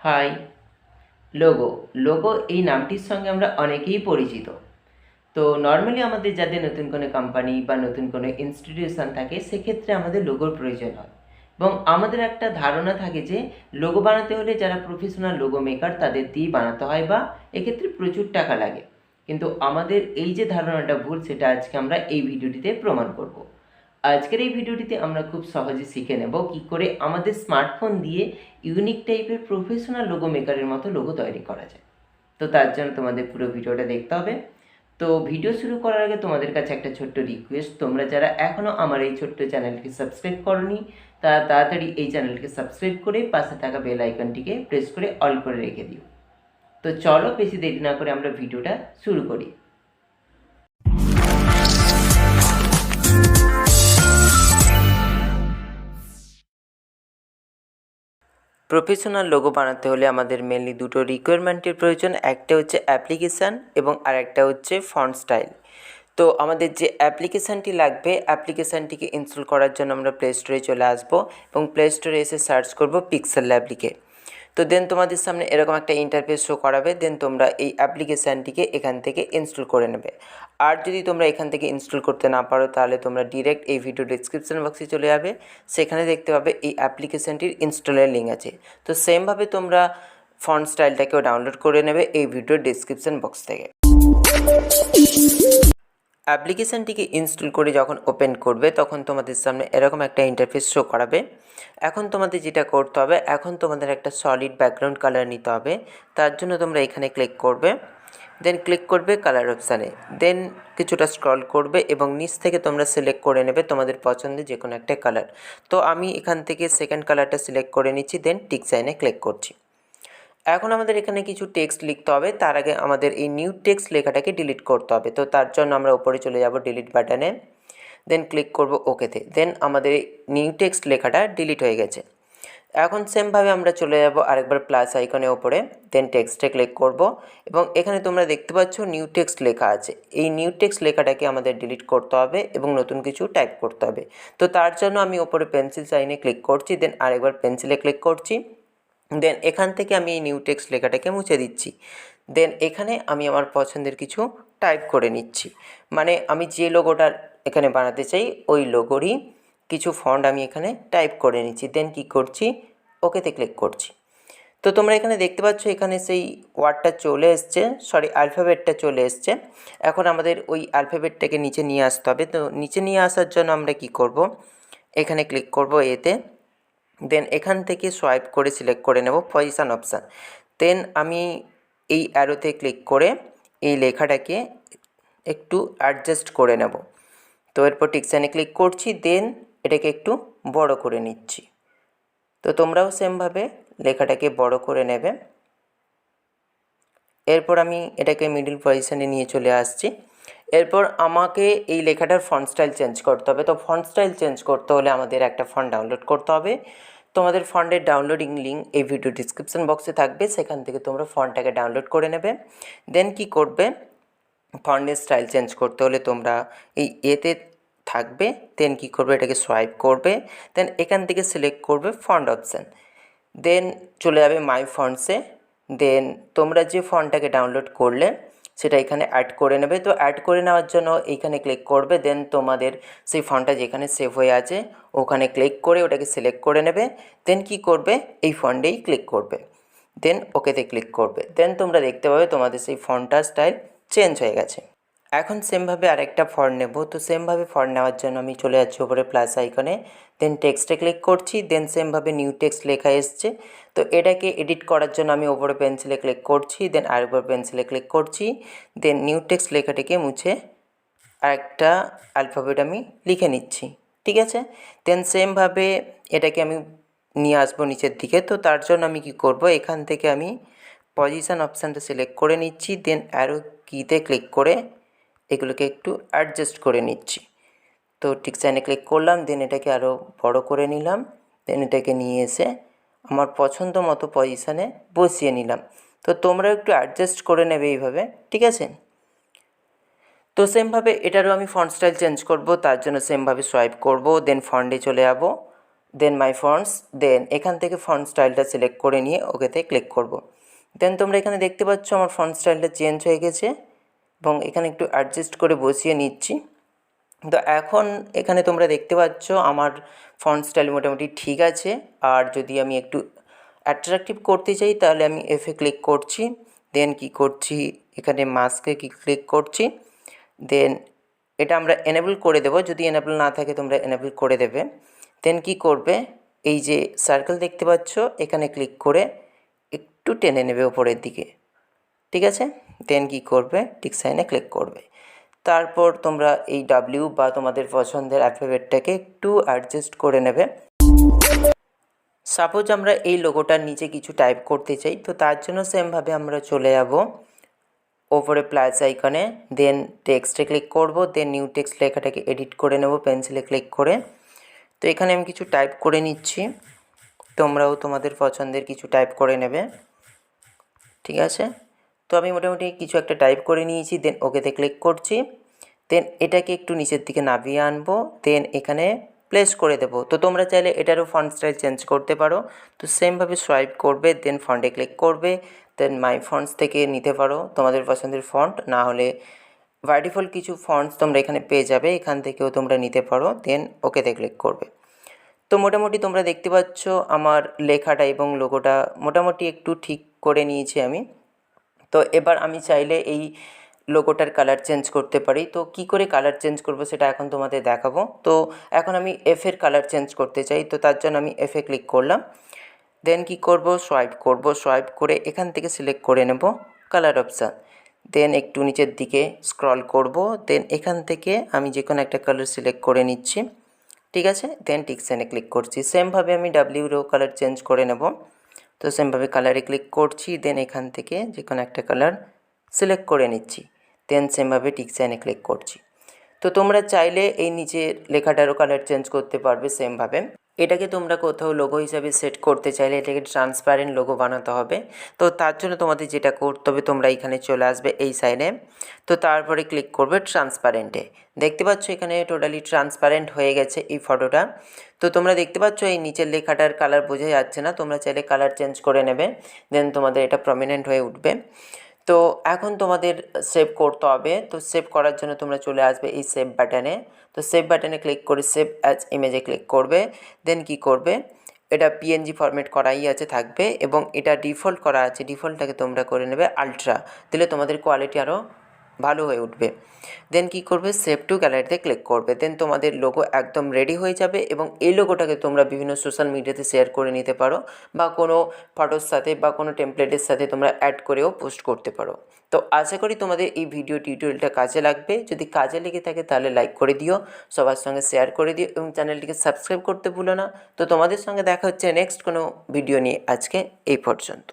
High. Logo. Logo এই নামটির সঙ্গে আমরা অনেকেই পরিচিত। তো নরমালি আমাদের যাদের নতুন কোনো কোম্পানি বা নতুন কোনো ইনস্টিটিউশন থাকে সেক্ষেত্রে আমাদের লোগোর প্রয়োজন হয় এবং আমাদের একটা ধারণা থাকে যে লোগো বানাতে হলে যারা প্রফেশনাল লোগো মেকার তাদের দিয়েই বানাতে হয় বা এক্ষেত্রে প্রচুর টাকা লাগে। কিন্তু আমাদের এই যে ধারণাটা ভুল সেটা আজকে আমরা এই ভিডিওটিতে প্রমাণ করব। আজকের এই ভিডিওটিতে আমরা খুব সহজে শিখে নেব কী করে আমাদের স্মার্টফোন দিয়ে ইউনিক টাইপের প্রফেশনাল লোগো মেকারের মতো লোগো তৈরি করা যায়। তো তার জন্য তোমাদের পুরো ভিডিওটা দেখতে হবে। তো ভিডিও শুরু করার আগে তোমাদের কাছে একটা ছোট্ট রিকোয়েস্ট, তোমরা যারা এখনও আমার এই ছোট্ট চ্যানেলকে সাবস্ক্রাইব করনি তারা তাড়াতাড়ি এই চ্যানেলকে সাবস্ক্রাইব করে পাশে থাকা বেল আইকনটিকে প্রেস করে অল করে রেখে দিও। তো চলো বেশি দেরি না করে আমরা ভিডিওটা শুরু করি। প্রফেশনাল লোগো বানাতে হলে আমাদের মেনলি দুটো রিকোয়ারমেন্টের প্রয়োজন, একটা হচ্ছে অ্যাপ্লিকেশান এবং আরেকটা হচ্ছে ফন্ট স্টাইল। তো আমাদের যে অ্যাপ্লিকেশানটি লাগবে, অ্যাপ্লিকেশানটিকে ইনস্টল করার জন্য আমরা প্লে স্টোরে চলে আসবো এবং প্লে স্টোরে এসে সার্চ করব পিক্সেল ল্যাব লিখে। তো দেন তোমাদের সামনে এরকম একটা ইন্টারফেস শো করাবে, দেন তোমরা এই অ্যাপ্লিকেশানটিকে এখান থেকে ইনস্টল করে নেবে। আর যদি তোমরা এখান থেকে ইনস্টল করতে না পারো তাহলে তোমরা ডিরেক্ট এই ভিডিও ডিসক্রিপশন বক্সে চলে যাবে, সেখানে দেখতে পাবে এই অ্যাপ্লিকেশানটির ইনস্টলের লিঙ্ক আছে। তো সেমভাবে তোমরা ফন্ট স্টাইলটাকেও ডাউনলোড করে নেবে এই ভিডিওর ডিসক্রিপশন বক্স থেকে। অ্যাপ্লিকেশানটিকে ইনস্টল করে যখন ওপেন করবে তখন তোমাদের সামনে এরকম একটা ইন্টারফেস শো করাবে। এখন তোমাদের যেটা করতে হবে, এখন তোমাদের একটা সলিড ব্যাকগ্রাউন্ড কালার নিতে হবে। তার জন্য তোমরা এখানে ক্লিক করবে, দেন ক্লিক করবে কালার অপশানে, দেন কিছুটা স্ক্রল করবে এবং নিচ থেকে তোমরা সিলেক্ট করে নেবে তোমাদের পছন্দের যে কোনো একটা কালার। তো আমি এখান থেকে সেকেন্ড কালারটা সিলেক্ট করে নিচ্ছি, দেন টিক সাইনে ক্লিক করছি। এখন আমাদের এখানে কিছু টেক্সট লিখতে হবে, তার আগে আমাদের এই নিউ টেক্সট লেখাটাকে ডিলিট করতে হবে। তো তার জন্য আমরা উপরে চলে যাব ডিলিট বাটনে, দেন ক্লিক করব ওকেতে, দেন আমাদের এই নিউ টেক্সট লেখাটা ডিলিট হয়ে গেছে। এখন সেমভাবে আমরা চলে যাব আরেকবার প্লাস আইকনে ওপরে, দেন টেক্সটে ক্লিক করব এবং এখানে তোমরা দেখতে পাচ্ছ নিউ টেক্সট লেখা আছে। এই নিউ টেক্সট লেখাটাকে আমাদের ডিলিট করতে হবে এবং নতুন কিছু টাইপ করতে হবে। তো তার জন্য আমি ওপরে পেন্সিল সাইনে ক্লিক করছি, দেন আরেকবার পেন্সিলে ক্লিক করছি, দেন এখান থেকে আমি এই নিউ টেক্সট লেখাটাকে মুছে দিচ্ছি। দেন এখানে আমি আমার পছন্দের কিছু টাইপ করে নিচ্ছি, মানে আমি যে লোগোটা এখানে বানাতে চাই ওই লোগোরই কিছু ফন্ট আমি এখানে টাইপ করে নিচ্ছি। দেন কি করছি, ওকেতে ক্লিক করছি। তো তোমরা এখানে দেখতে পাচ্ছ এখানে সেই ওয়ার্ডটা চলে এসছে, সরি অ্যালফাবেটটা চলে এসছে। এখন আমাদের ওই অ্যালফাবেটটাকে নিচে নিয়ে আসতে হবে। তো নিচে নিয়ে আসার জন্য আমরা কি করব, এখানে ক্লিক করব এতে, দেন এখান থেকে সোয়াইপ করে সিলেক্ট করে নেব পজিশন অপশান। দেন আমি এই অ্যারোতে ক্লিক করে এই লেখাটাকে একটু অ্যাডজাস্ট করে নেব। তো এরপর টিকসাইনে ক্লিক করছি, দেন এটাকে একটু বড় করে নিচ্ছি। তো তোমরাও সেমভাবে লেখাটাকে বড় করে নেবে। এরপর আমি এটাকে মিডল পজিশানে নিয়ে চলে আসছি। এরপর আমাকে এই লেখাটার ফন্ট স্টাইল চেঞ্জ করতে হবে। তো ফন্ট স্টাইল চেঞ্জ করতে হলে আমাদের একটা ফন্ট ডাউনলোড করতে হবে। তোমাদের ফন্টের ডাউনলোডিং লিঙ্ক এই ভিডিও ডিসক্রিপশন বক্সে থাকবে, সেখান থেকে তোমরা ফন্টটাকে ডাউনলোড করে নেবে। দেন কি করবে, ফন্টের স্টাইল চেঞ্জ করতে হলে তোমরা এই এতে থাকবে, দেন কি করবে, এটাকে সোয়াইপ করবে, দেন এখান থেকে সিলেক্ট করবে ফন্ট অপশান, দেন চলে যাবে মাই ফন্টসে। দেন তোমরা যে ফন্টটাকে ডাউনলোড করলে সেটা এখানে অ্যাড করে নেবে। তো অ্যাড করে নেওয়ার জন্য এইখানে ক্লিক করবে, দেন তোমাদের সেই ফন্টটা যেখানে সেভ হয়ে আছে ওখানে ক্লিক করে ওটাকে সিলেক্ট করে নেবে। দেন কি করবে, এই ফন্টেই ক্লিক করবে, দেন ওকেতে ক্লিক করবে। দেন তোমরা দেখতে পাবে তোমাদের সেই ফন্টটার স্টাইল চেঞ্জ হয়ে গেছে। এখন সেমভাবে আরেকটা ফন্ট নেব। তো সেমভাবে ফন্ট নেওয়ার জন্য আমি চলে যাচ্ছি ওপরে প্লাস আইকনে, দেন টেক্সটে ক্লিক করছি, দেন সেমভাবে নিউ টেক্সট লেখা এসছে। তো এটাকে এডিট করার জন্য আমি ওপরে পেন্সিলে ক্লিক করছি, দেন আরেকবার পেন্সিলে ক্লিক করছি, দেন নিউ টেক্সট লেখাটিকে মুছে আরেকটা অ্যালফাবেট আমি লিখে নিচ্ছি, ঠিক আছে। দেন সেমভাবে এটাকে আমি নিয়ে আসবো নিচের দিকে। তো তার জন্য আমি কি করব, এখান থেকে আমি পজিশন অপশানটা সিলেক্ট করে নিচ্ছি, দেন অ্যারো কিতে ক্লিক করে এগুলোকে একটু অ্যাডজাস্ট করে নিচ্ছি। তো টিক সাইনে ক্লিক করলাম, দেন এটাকে আরও বড় করে নিলাম, দেন এটাকে নিয়ে এসে আমার পছন্দ মতো পজিশানে বসিয়ে নিলাম। তো তোমরা একটু অ্যাডজাস্ট করে নেবে এইভাবে, ঠিক আছে। তো সেমভাবে এটারও আমি ফন্ট স্টাইল চেঞ্জ করব, তার জন্য সেমভাবে সোয়াইপ করব, দেন ফন্টে চলে যাব, দেন মাই ফন্টস, দেন এখান থেকে ফন্ট স্টাইলটা সিলেক্ট করে নিয়ে ওকেতে ক্লিক করব। দেন তোমরা এখানে দেখতে পাচ্ছ আমার ফন্ট স্টাইলটা চেঞ্জ হয়ে গেছে এবং এখানে একটু অ্যাডজাস্ট করে বসিয়ে নিচ্ছি। তো এখন এখানে তোমরা দেখতে পাচ্ছ আমার ফন্ট স্টাইল মোটামুটি ঠিক আছে। আর যদি আমি একটু অ্যাট্রাকটিভ করতে চাই তাহলে আমি এফে ক্লিক করছি, দেন কি করছি এখানে মাস্কে ক্লিক করছি, দেন এটা আমরা এনেবল করে দেবো। যদি এনেবল না থাকে তোমরা এনেবল করে দেবে। দেন কি করবে, এই যে সার্কেল দেখতে পাচ্ছ এখানে ক্লিক করে একটু টেনে নেবে ওপরের দিকে, ঠিক আছে। দেন কি করবে, টিক সাইনে ক্লিক করবে। তারপর তোমরা এই ডাব্লিউ বা তোমাদের পছন্দের অ্যালফাবেটটাকে একটু অ্যাডজাস্ট করে নেবে। সাপোজ আমরা এই লোগোটার নিচে কিছু টাইপ করতে চাই, তো তার জন্য সেমভাবে আমরা চলে যাব ওপরে প্লাস আইকনে, দেন টেক্সটে ক্লিক করব, দেন নিউ টেক্সট লেখাটাকে এডিট করে নেব পেন্সিলে ক্লিক করে। তো এখানে আমি কিছু টাইপ করে নিচ্ছি, তোমরাও তোমাদের পছন্দের কিছু টাইপ করে নেবে, ঠিক আছে। তো আমি মোটামুটি কিছু একটা টাইপ করে নিয়েছি, দেন ওকেতে ক্লিক করছি। দেন এটাকে একটু নিচের দিকে নামিয়ে আনবো, দেন এখানে প্লেস করে দেবো। তো তোমরা চাইলে এটারও ফন্ট স্টাইল চেঞ্জ করতে পারো। তো সেমভাবে সোয়াইপ করবে, দেন ফন্টে ক্লিক করবে, দেন মাই ফন্টস থেকে নিতে পারো তোমাদের পছন্দের ফন্ট, না হলে বাই ডিফল্ট কিছু ফন্টস তোমরা এখানে পেয়ে যাবে, এখান থেকেও তোমরা নিতে পারো। দেন ওকেতে ক্লিক করবে। তো মোটামুটি তোমরা দেখতে পাচ্ছ আমার লেখাটা এবং লোগোটা মোটামুটি একটু ঠিক করে নিয়েছি আমি। তো এবার আমি চাইলে এই লোগোটার কালার চেঞ্জ করতে পারি। তো কি করে কালার চেঞ্জ করব সেটা এখন তোমাদের দেখাবো। তো এখন আমি এফের কালার চেঞ্জ করতে চাই, তো তার জন্য আমি এফে ক্লিক করলাম। দেন কি করব, সোয়াইপ করব, সোয়াইপ করে এখান থেকে সিলেক্ট করে নেব কালার অপশান। দেন একটু নিচের দিকে স্ক্রল করব, দেন এখান থেকে আমি যে কোনো একটা কালার সিলেক্ট করে নিচ্ছি, ঠিক আছে। দেন টিক সাইনে ক্লিক করছি। সেমভাবে আমি ডাব্লিউরও কালার চেঞ্জ করে নেব। তো সেমভাবে কালারে ক্লিক করছি, দেন এখান থেকে যে কোনো একটা কালার সিলেক্ট করে নিচ্ছি, দেন সেমভাবে টিক সাইনে ক্লিক করছি। তো তোমরা চাইলে এই নিচে লেখাটারও কালার চেঞ্জ করতে পারবে সেমভাবে। এটাকে তোমরা কোথাও লোগো হিসাবে সেট করতে চাইলে এটাকে ট্রান্সপারেন্ট লোগো বানাতে হবে। তো তার জন্য তোমাদের যেটা করতে হবে, তোমরা এখানে চলে আসবে এই সাইডে, তো তারপরে ক্লিক করবে ট্রান্সপারেন্টে। দেখতে পাচ্ছ এখানে টোটালি ট্রান্সপারেন্ট হয়ে গেছে এই ফটোটা। তো তোমরা দেখতে পাচ্ছ এই নিচের লেখাটার কালার বোঝা যাচ্ছে না, তোমরা চাইলে কালার চেঞ্জ করে নেবে, দেন তোমাদের এটা প্রমিনেন্ট হয়ে উঠবে। তো এখন তোমাদের সেভ করতে হবে। তো সেভ করার জন্য তোমরা চলে আসবে এই সেভ বাটনে। তো সেভ বাটনে ক্লিক করে সেভ অ্যাজ ইমেজে ক্লিক করবে। দেন কি করবে, এটা পিএনজি ফরম্যাট করাই আছে থাকবে এবং এটা ডিফল্ট করা আছে, ডিফল্টটাকে তোমরা করে নেবে আলট্রা, দিলে তোমাদের কোয়ালিটি আরও ভালো হয়ে উঠবে। দেন কি করবে, সেভ টু গ্যালারিতে ক্লিক করবে। দেন তোমাদের লোগো একদম রেডি হয়ে যাবে এবং এই লোগোটাকে তোমরা বিভিন্ন সোশ্যাল মিডিয়াতে শেয়ার করে নিতে পারো বা কোনো ফটোর সাথে বা কোনো টেমপ্লেটের সাথে তোমরা অ্যাড করেও পোস্ট করতে পারো। তো আশা করি তোমাদের এই ভিডিও টিউটোরিয়ালটা কাজে লাগবে। যদি কাজে লেগে থাকে তাহলে লাইক করে দিও, সবার সঙ্গে শেয়ার করে দিও এবং চ্যানেলটিকে সাবস্ক্রাইব করতে ভুলো না। তো তোমাদের সঙ্গে দেখা হচ্ছে নেক্সট কোনো ভিডিও নিয়ে। আজকে এই পর্যন্ত।